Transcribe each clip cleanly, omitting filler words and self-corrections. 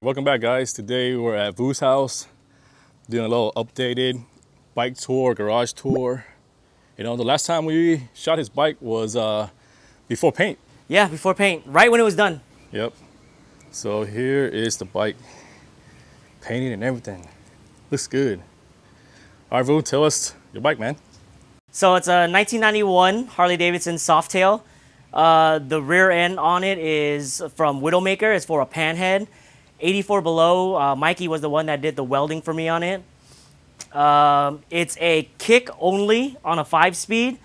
Welcome back, guys. Today we're at Vu's house doing a little updated bike tour, garage tour. You know, the last time we shot his bike was before paint. Yeah, before paint, right when it was done. Yep. So here is the bike, painted and everything. Looks good. All right, Vu, tell us your bike, man. So it's a 1991 Harley-Davidson Softail. The rear end on it is from Widowmaker. It's for a pan head. 84 below. Mikey was the one that did the welding for me on it. It's a kick only on a 5-speed.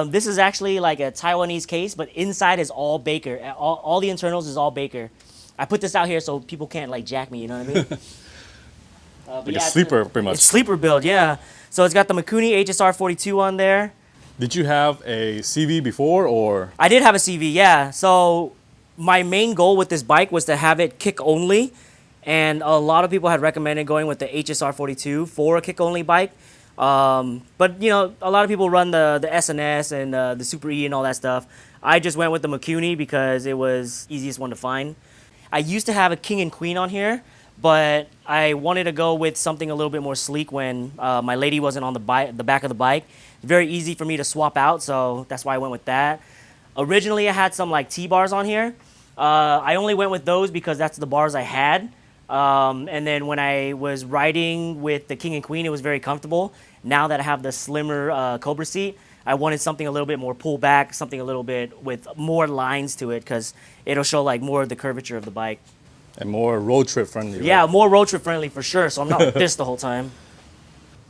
This is actually like a Taiwanese case, but inside is all Baker. All the internals is all Baker. I put this out here so people can't like jack me, you know what I mean? Like a sleeper, pretty much. It's sleeper build, yeah. So it's got the Mikuni HSR 42 on there. Did you have a CV before, or? I did have a CV, yeah. So my main goal with this bike was to have it kick only, and a lot of people had recommended going with the HSR 42 for a kick only bike. But you know, a lot of people run the SNS and the Super E and all that stuff. I just went with the Mikuni because it was easiest one to find. I used to have a King and Queen on here, but I wanted to go with something a little bit more sleek when my lady wasn't on the back of the bike. Very easy for me to swap out, so that's why I went with that. Originally, I had some like T-bars on here. I only went with those because that's the bars I had. And then when I was riding with the King and Queen, it was very comfortable. Now that I have the slimmer Cobra seat, I wanted something a little bit more pull back, something a little bit with more lines to it because it'll show like more of the curvature of the bike. And more road trip friendly. Yeah, right? more road trip friendly for sure, so I'm not like this the whole time.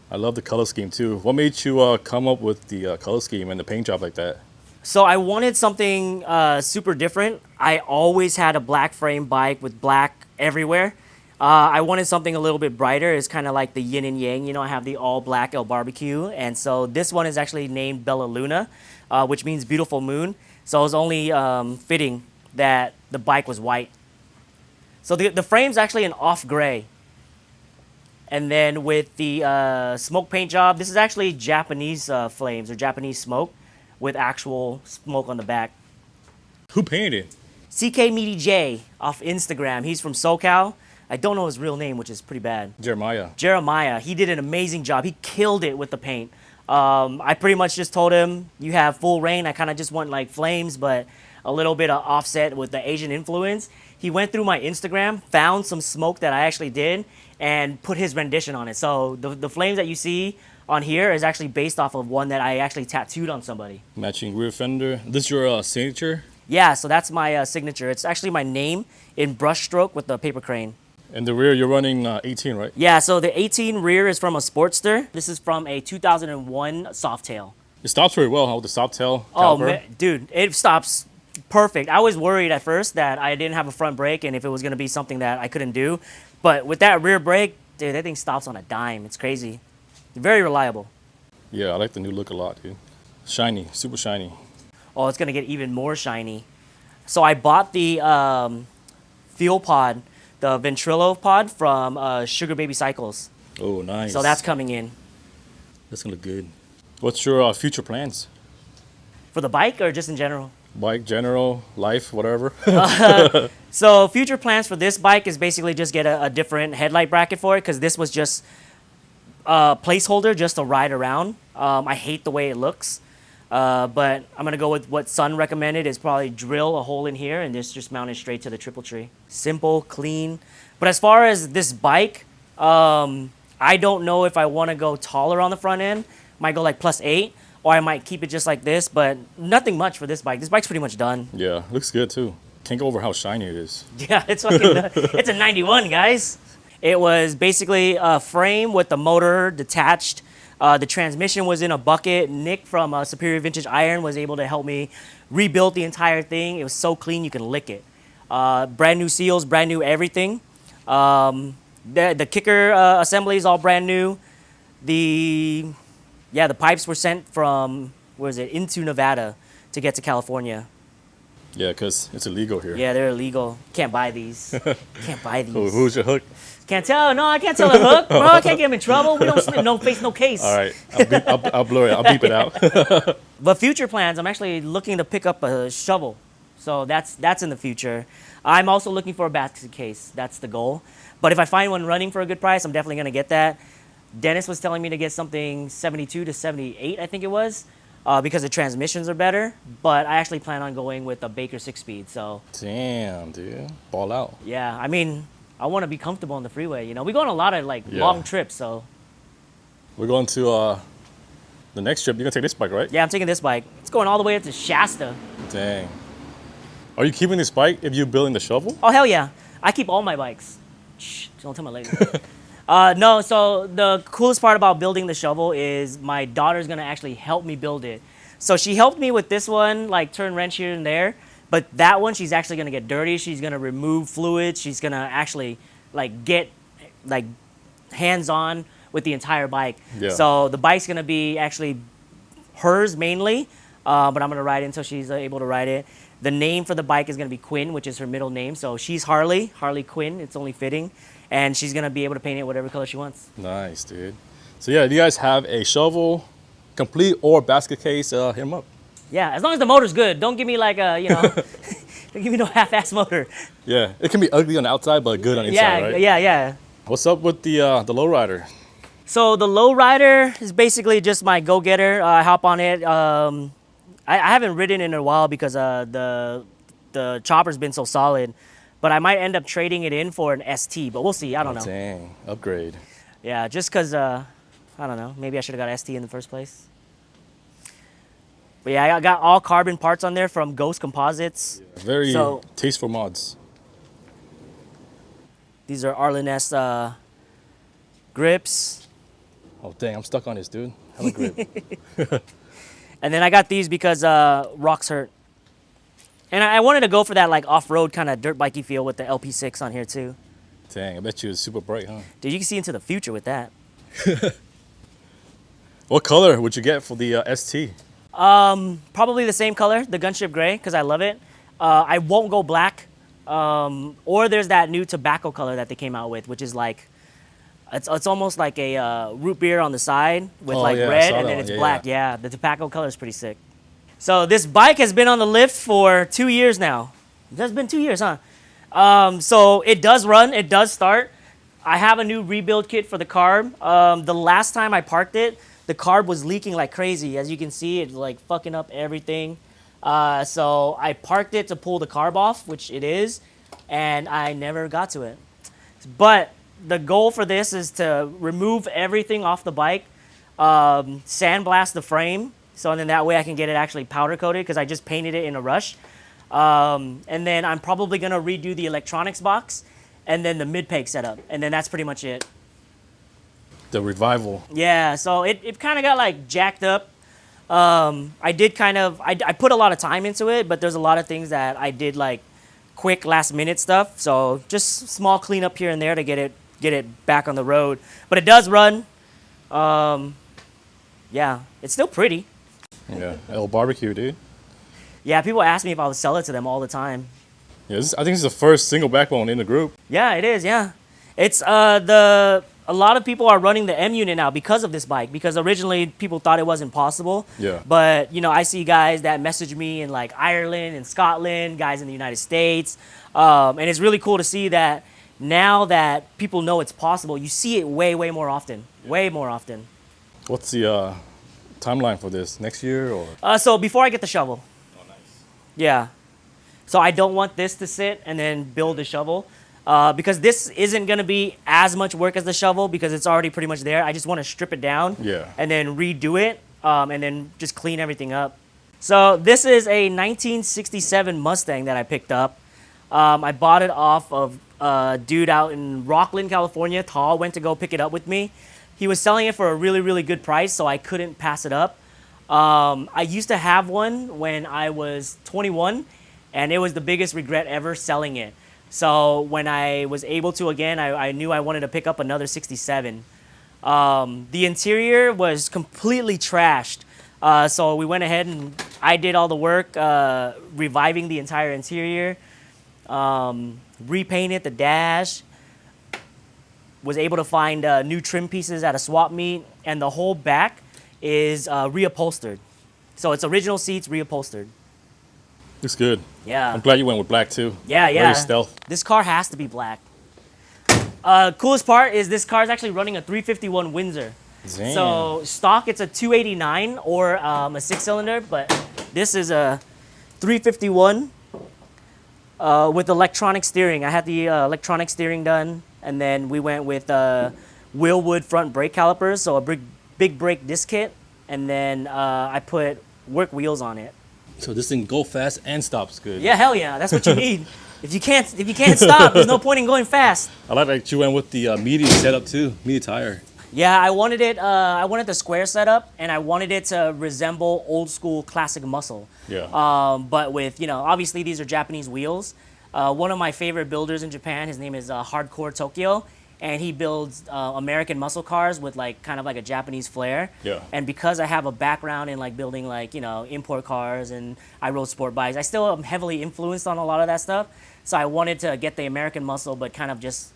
I love the color scheme too. What made you come up with the color scheme and the paint job like that? So I wanted something super different. I always had a black frame bike with black everywhere. I wanted something a little bit brighter. It's kind of like the yin and yang. You know, I have the all black El Barbecue. And so this one is actually named Bella Luna, which means beautiful moon. So it was only fitting that the bike was white. So the frame's actually an off gray. And then with the smoke paint job, this is actually Japanese flames or Japanese smoke with actual smoke on the back. Who painted it? CK Meaty J off Instagram. He's from SoCal. I don't know his real name, which is pretty bad. Jeremiah. He did an amazing job. He killed it with the paint. I pretty much just told him, you have full reign. I kind of just want like flames, but a little bit of offset with the Asian influence. He went through my Instagram, found some smoke that I actually did, and put his rendition on it. So the flames that you see on here is actually based off of one that I actually tattooed on somebody. Matching rear fender. This is your signature? Yeah, so that's my signature. It's actually my name in brush stroke with the paper crane. And the rear, you're running 18, right? Yeah, so the 18 rear is from a Sportster. This is from a 2001 Softail. It stops very well, huh, with the Softail caliper? Oh, man, dude, it stops perfect. I was worried at first that I didn't have a front brake and if it was going to be something that I couldn't do. But with that rear brake, dude, that thing stops on a dime. It's crazy. Very reliable. Yeah, I like the new look a lot, dude. Shiny, super shiny. Oh, it's going to get even more shiny. So I bought the fuel pod, the Ventrilo pod from Sugar Baby Cycles. Oh, nice. So that's coming in. That's going to look good. What's your future plans? For the bike or just in general? Bike, general, life, whatever. So future plans for this bike is basically just get a different headlight bracket for it because this was just a placeholder just to ride around. I hate the way it looks, but I'm going to go with what Sun recommended is probably drill a hole in here and just mount it straight to the triple tree. Simple, clean. But as far as this bike, I don't know if I want to go taller on the front end. Might go like +8. Or I might keep it just like this, but nothing much for this bike. This bike's pretty much done. Yeah, looks good too. Can't go over how shiny it is. Yeah, it's fucking, it's a 91, guys. It was basically a frame with the motor detached. The transmission was in a bucket. Nick from Superior Vintage Iron was able to help me rebuild the entire thing. It was so clean you can lick it. Brand new seals, brand new everything. The kicker assembly is all brand new. The pipes were sent from, into Nevada to get to California. Yeah, because it's illegal here. Yeah, they're illegal. Can't buy these. Can't buy these. Oh, who's your hook? Can't tell. No, I can't tell the hook. Bro, I can't get him in trouble. We don't snip. No face, no case. All right. I'll blur it. I'll beep it out. But future plans, I'm actually looking to pick up a shovel. So that's in the future. I'm also looking for a basket case. That's the goal. But if I find one running for a good price, I'm definitely going to get that. Dennis was telling me to get something 72 to 78, I think it was, because the transmissions are better. But I actually plan on going with a Baker 6-speed. So Damn, dude. Ball out. yeah, I mean, I want to be comfortable on the freeway. You know, we go on a lot of like long trips. So We're going to the next trip. You're going to take this bike, right? yeah, I'm taking this bike. It's going all the way up to Shasta. Dang. Are you keeping this bike if you're building the shovel? Oh, hell yeah. I keep all my bikes. Shh, don't tell my lady. No, so the coolest part about building the shovel is my daughter's going to actually help me build it. So she helped me with this one, like turn wrench here and there. But that one, she's actually going to get dirty. She's going to remove fluids. She's going to actually like get like hands-on with the entire bike. Yeah. So the bike's going to be actually hers mainly, but I'm going to ride it until she's able to ride it. The name for the bike is going to be Quinn, which is her middle name. So she's Harley Quinn. It's only fitting. And she's going to be able to paint it whatever color she wants. Nice, dude. So yeah, if you guys have a shovel, complete or basket case, hit them up. Yeah, as long as the motor's good. Don't give me like a, don't give me no half-ass motor. Yeah, it can be ugly on the outside, but good on the inside, right? Yeah. What's up with the Lowrider? So the Lowrider is basically just my go-getter. I hop on it. I haven't ridden in a while because the chopper's been so solid. But I might end up trading it in for an ST, but we'll see. I don't know. Dang, upgrade. Yeah, just because, I don't know. Maybe I should have got ST in the first place. But yeah, I got all carbon parts on there from Ghost Composites. Very tasteful mods. These are LNS grips. Oh, dang, I'm stuck on this, dude. Hella grip. And then I got these because rocks hurt. And I wanted to go for that like off-road kind of dirt bikey feel with the LP6 on here too. Dang, I bet you it's super bright, huh? Dude, you can see into the future with that. What color would you get for the ST? Probably the same color, the gunship gray, because I love it. I won't go black. Or there's that new tobacco color that they came out with, which is like, it's almost like a root beer on the side with red, and then it's black. Yeah, the tobacco color is pretty sick. So this bike has been on the lift for 2 years now. That's been 2 years, huh? So it does run, it does start. I have a new rebuild kit for the carb. The last time I parked it, the carb was leaking like crazy. As you can see, it's like fucking up everything. So I parked it to pull the carb off, which it is, and I never got to it. But the goal for this is to remove everything off the bike, sandblast the frame, so then that way I can get it actually powder coated because I just painted it in a rush. And then I'm probably going to redo the electronics box and then the mid-peg setup. And then that's pretty much it. The revival. Yeah, so it kind of got like jacked up. I did I put a lot of time into it, but there's a lot of things that I did like quick last minute stuff. So just small cleanup here and there to get it back on the road. But it does run. Yeah, it's still pretty. Yeah, El Barbecue, dude. Yeah, people ask me if I would sell it to them all the time. Yeah, I think this is the first single backbone in the group. Yeah, it is. Yeah, it's a lot of people are running the M unit now because of this bike. Because originally people thought it wasn't possible. Yeah. But I see guys that message me in like Ireland and Scotland, guys in the United States, and it's really cool to see that now that people know it's possible. You see it way more often. Way more often. What's the timeline for this? Next year or? So before I get the shovel. Oh, nice. Yeah. So I don't want this to sit and then build the shovel because this isn't going to be as much work as the shovel because it's already pretty much there. I just want to strip it down and then redo it and then just clean everything up. So this is a 1967 Mustang that I picked up. I bought it off of a dude out in Rockland, California. Tall went to go pick it up with me. He was selling it for a really good price, so I couldn't pass it up. I used to have one when I was 21, and it was the biggest regret ever selling it. So when I was able to again, I knew I wanted to pick up another 67. The interior was completely trashed. So we went ahead and I did all the work, reviving the entire interior, repainted the dash, was able to find new trim pieces at a swap meet, and the whole back is reupholstered. So it's original seats reupholstered. Looks good. Yeah. I'm glad you went with black too. Yeah, yeah. Very stealth. This car has to be black. Coolest part is this car is actually running a 351 Windsor. Damn. So stock, it's a 289 or a 6-cylinder, but this is a 351 with electronic steering. I had the electronic steering done, and then we went with Willwood front brake calipers, so a big brake disc kit, and then I put work wheels on it. So this thing go fast and stops good. Yeah, hell yeah, that's what you need. If you can't stop, there's no point in going fast. I like that you went with the media setup too, media tire. Yeah, I wanted it. I wanted the square setup, and I wanted it to resemble old school classic muscle. Yeah. But with, obviously these are Japanese wheels. One of my favorite builders in Japan, his name is Hardcore Tokyo, and he builds American muscle cars with kind of like a Japanese flair. Yeah. And because I have a background in building import cars, and I rode sport bikes, I still am heavily influenced on a lot of that stuff. So I wanted to get the American muscle, but kind of just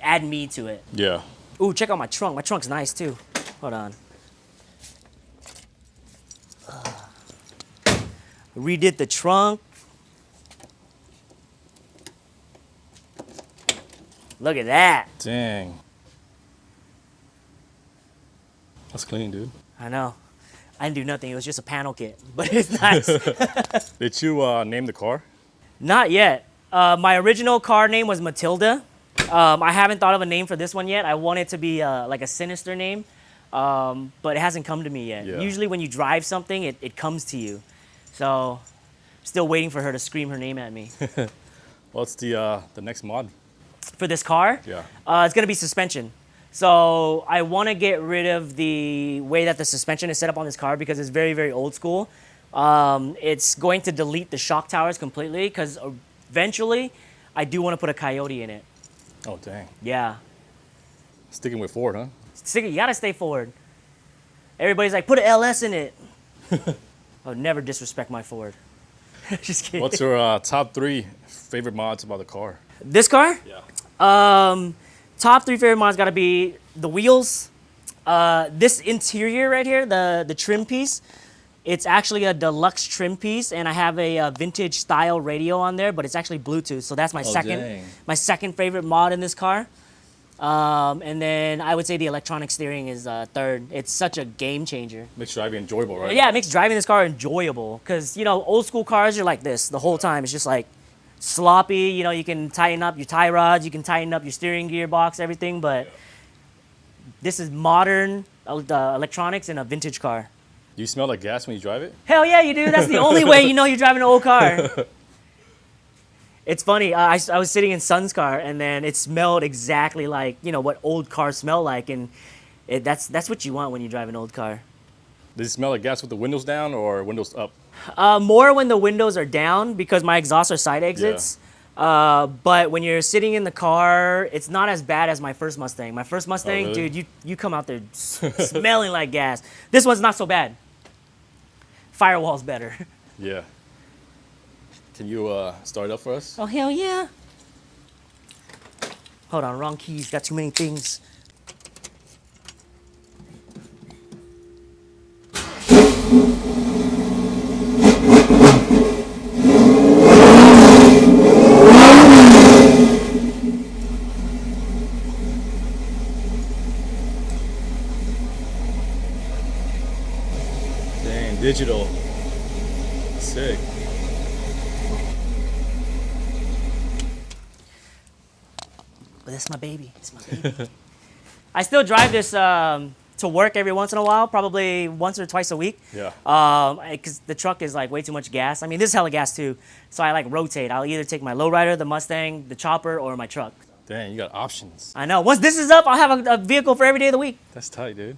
add me to it. Yeah. Ooh, check out my trunk. My trunk's nice too. Hold on. Redid the trunk. Look at that. Dang. That's clean, dude. I know. I didn't do nothing. It was just a panel kit, but it's nice. Did you name the car? Not yet. My original car name was Matilda. I haven't thought of a name for this one yet. I want it to be like a sinister name, but it hasn't come to me yet. Yeah. Usually when you drive something, it comes to you. So still waiting for her to scream her name at me. What's the next mod? For this car, Yeah. it's going to be suspension. So I want to get rid of the way that the suspension is set up on this car because it's very, very old school. It's going to delete the shock towers completely because eventually I do want to put a Coyote in it. Oh, dang. Yeah. Sticking with Ford, huh? You got to stay forward. Everybody's like, put an LS in it. I would never disrespect my Ford. Just kidding. What's your top 3 favorite mods about the car? This car? Yeah. Top 3 favorite mods got to be the wheels. This interior right here, the trim piece, it's actually a deluxe trim piece, and I have a vintage style radio on there, but it's actually Bluetooth, so that's my dang. second favorite mod in this car. And then I would say the electronic steering is third. It's such a game changer. Makes driving enjoyable, right? Yeah, it makes driving this car enjoyable because, old school cars are like this the whole time. It's just like sloppy. You can tighten up your tie rods, you can tighten up your steering gearbox, everything, but this is modern electronics in a vintage car. Do you smell like gas when you drive it? Hell yeah, you do. That's the only way you know you're driving an old car. It's funny. I was sitting in Son's car, and then it smelled exactly like what old cars smell like, and that's what you want when you drive an old car. Does it smell like gas with the windows down or windows up? More when the windows are down because my exhaust are side exits. But when you're sitting in the car, it's not as bad as my first Mustang. My first Mustang, really? dude, you come out there smelling like gas. This one's not so bad. Firewall's better. Yeah. Can you start it up for us? Oh, hell yeah. Hold on, wrong keys. Got too many things. Dang, digital. Sick. But that's my baby. It's my baby. I still drive this to work every once in a while, probably once or twice a week. Yeah. Because the truck is like way too much gas. I mean, this is hella gas too. So I rotate. I'll either take my Lowrider, the Mustang, the Chopper, or my truck. Dang, you got options. I know. Once this is up, I'll have a vehicle for every day of the week. That's tight, dude.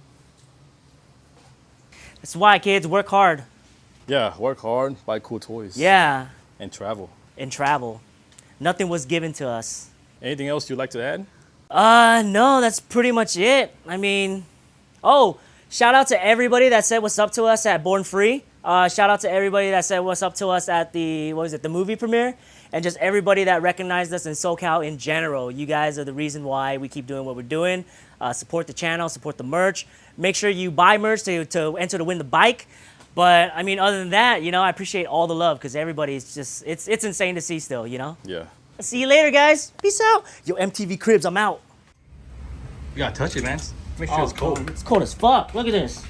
That's why, kids, work hard. Yeah, work hard, buy cool toys. Yeah. And travel. And travel. Nothing was given to us. Anything else you'd like to add? No, that's pretty much it. I mean, shout out to everybody that said what's up to us at Born Free. Shout out to everybody that said what's up to us at the movie premiere. And just everybody that recognized us in SoCal in general. You guys are the reason why we keep doing what we're doing. Support the channel, support the merch. Make sure you buy merch to enter to win the bike. But I mean, other than that, you know, I appreciate all the love because everybody's just, it's insane to see still, you know? Yeah. See you later, guys. Peace out. Yo, MTV Cribs, I'm out. You gotta touch it, man. Make sure it's cold. It's cold as fuck. Look at this.